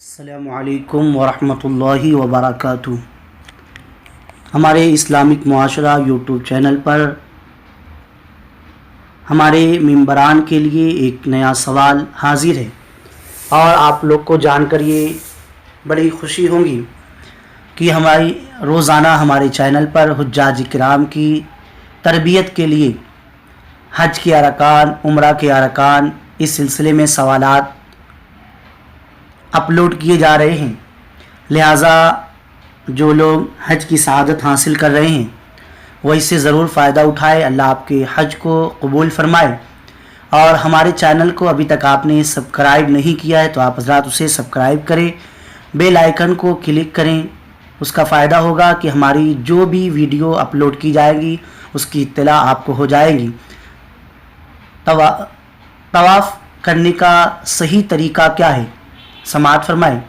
السلام علیکم ورحمۃ اللہ وبرکاتہ۔ ہمارے اسلامک معاشرہ یوٹیوب چینل پر ہمارے ممبران کے لیے ایک نیا سوال حاضر ہے، اور آپ لوگ کو جان کر یہ بڑی خوشی ہوگی کہ ہماری روزانہ ہمارے چینل پر حجاج کرام کی تربیت کے لیے حج کے ارکان، عمرہ کے ارکان، اس سلسلے میں سوالات اپلوڈ کیے جا رہے ہیں۔ لہٰذا جو لوگ حج کی سعادت حاصل کر رہے ہیں وہ اس سے ضرور فائدہ اٹھائے۔ اللہ آپ کے حج کو قبول فرمائے۔ اور ہمارے چینل کو ابھی تک آپ نے سبسکرائب نہیں کیا ہے تو آپ حضرات اسے سبسکرائب کریں، بیل آئیکن کو کلک کریں۔ اس کا فائدہ ہوگا کہ ہماری جو بھی ویڈیو اپلوڈ کی جائے گی اس کی اطلاع آپ کو ہو جائے گی۔ طواف کرنے کا صحیح طریقہ کیا ہے؟ سماعت فرمائیں۔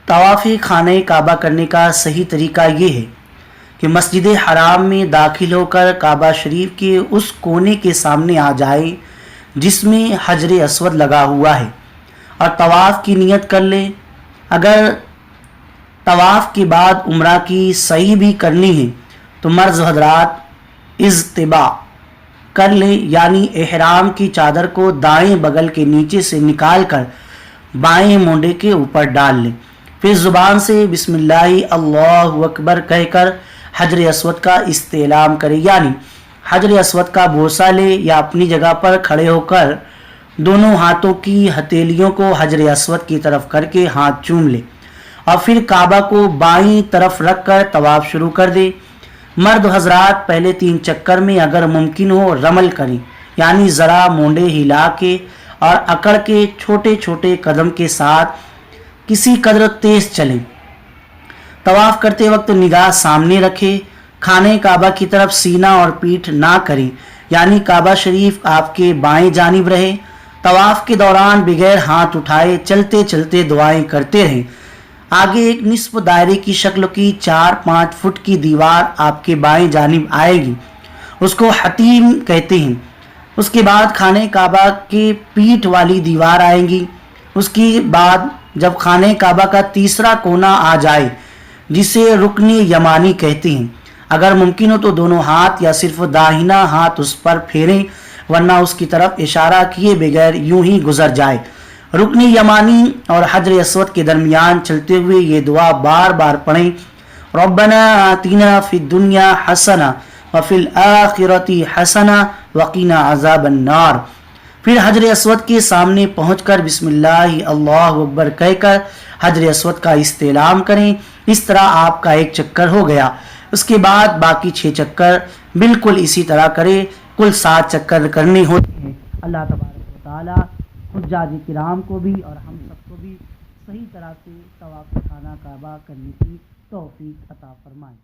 طواف خانہ کعبہ کرنے کا صحیح طریقہ یہ ہے کہ مسجد حرام میں داخل ہو کر کعبہ شریف کے اس کونے کے سامنے آ جائیں جس میں حجر اسود لگا ہوا ہے، اور طواف کی نیت کر لیں۔ اگر طواف کے بعد عمرہ کی سعی بھی کرنی ہے تو مرد حضرات اضطباء کر لیں، یعنی احرام کی چادر کو دائیں بغل کے نیچے سے نکال کر بائیں مونڈے کے اوپر ڈال لیں، پھر زبان سے بسم اللہ اللہ اکبر کہہ کر حجر اسود کا استعلام کریں، یعنی حجر اسود کا بوسہ لیں، یا اپنی جگہ پر کھڑے ہو کر دونوں ہاتھوں کی ہتھیلیوں کو حجر اسود کی طرف کر کے ہاتھ چوم لیں، اور پھر کعبہ کو بائیں طرف رکھ کر طواف شروع کر دیں۔ مرد حضرات پہلے 3 چکر میں اگر ممکن ہو رمل کریں، یعنی ذرا مونڈے ہلا کے اور اکڑ کے چھوٹے چھوٹے قدم کے ساتھ کسی قدر تیز چلیں۔ طواف کرتے وقت نگاہ سامنے رکھیں، خانہ کعبہ کی طرف سینہ اور پیٹھ نہ کریں، یعنی کعبہ شریف آپ کے بائیں جانب رہے۔ طواف کے دوران بغیر ہاتھ اٹھائے چلتے چلتے دعائیں کرتے رہیں۔ آگے ایک نصف دائرے کی شکل کی 4-5 فٹ کی دیوار آپ کے بائیں جانب آئے گی، اس کو حتیم کہتے ہیں۔ اس کے بعد خانہ کعبہ کے پیٹھ والی دیوار آئیں گی۔ اس کے بعد جب خانہ کعبہ کا تیسرا کونا آ جائے جسے رکن یمانی کہتے ہیں، اگر ممکن ہو تو دونوں ہاتھ یا صرف داہنا ہاتھ اس پر پھیریں، ورنہ اس کی طرف اشارہ کیے بغیر یوں ہی گزر جائے۔ رکن یمانی اور حجر اسود کے درمیان چلتے ہوئے یہ دعا بار بار پڑھیں: ربنا آتنا فی الدنیا حسنہ وفی الآخرۃ حسنہ وقنا عذاب النار۔ پھر حجر اسود کے سامنے پہنچ کر بسم اللہ اللہ اکبر کہہ کر حجر اسود کا استعلام کریں۔ اس طرح آپ کا 1 چکر ہو گیا۔ اس کے بعد باقی 6 چکر بالکل اسی طرح کریں۔ کل 7 چکر کرنے ہوتے ہیں۔ اللہ تبارک و تعالی حجاج کرام کو بھی اور ہم سب کو بھی صحیح طرح سے طواف خانہ کعبہ کرنے کی توفیق عطا فرمائے۔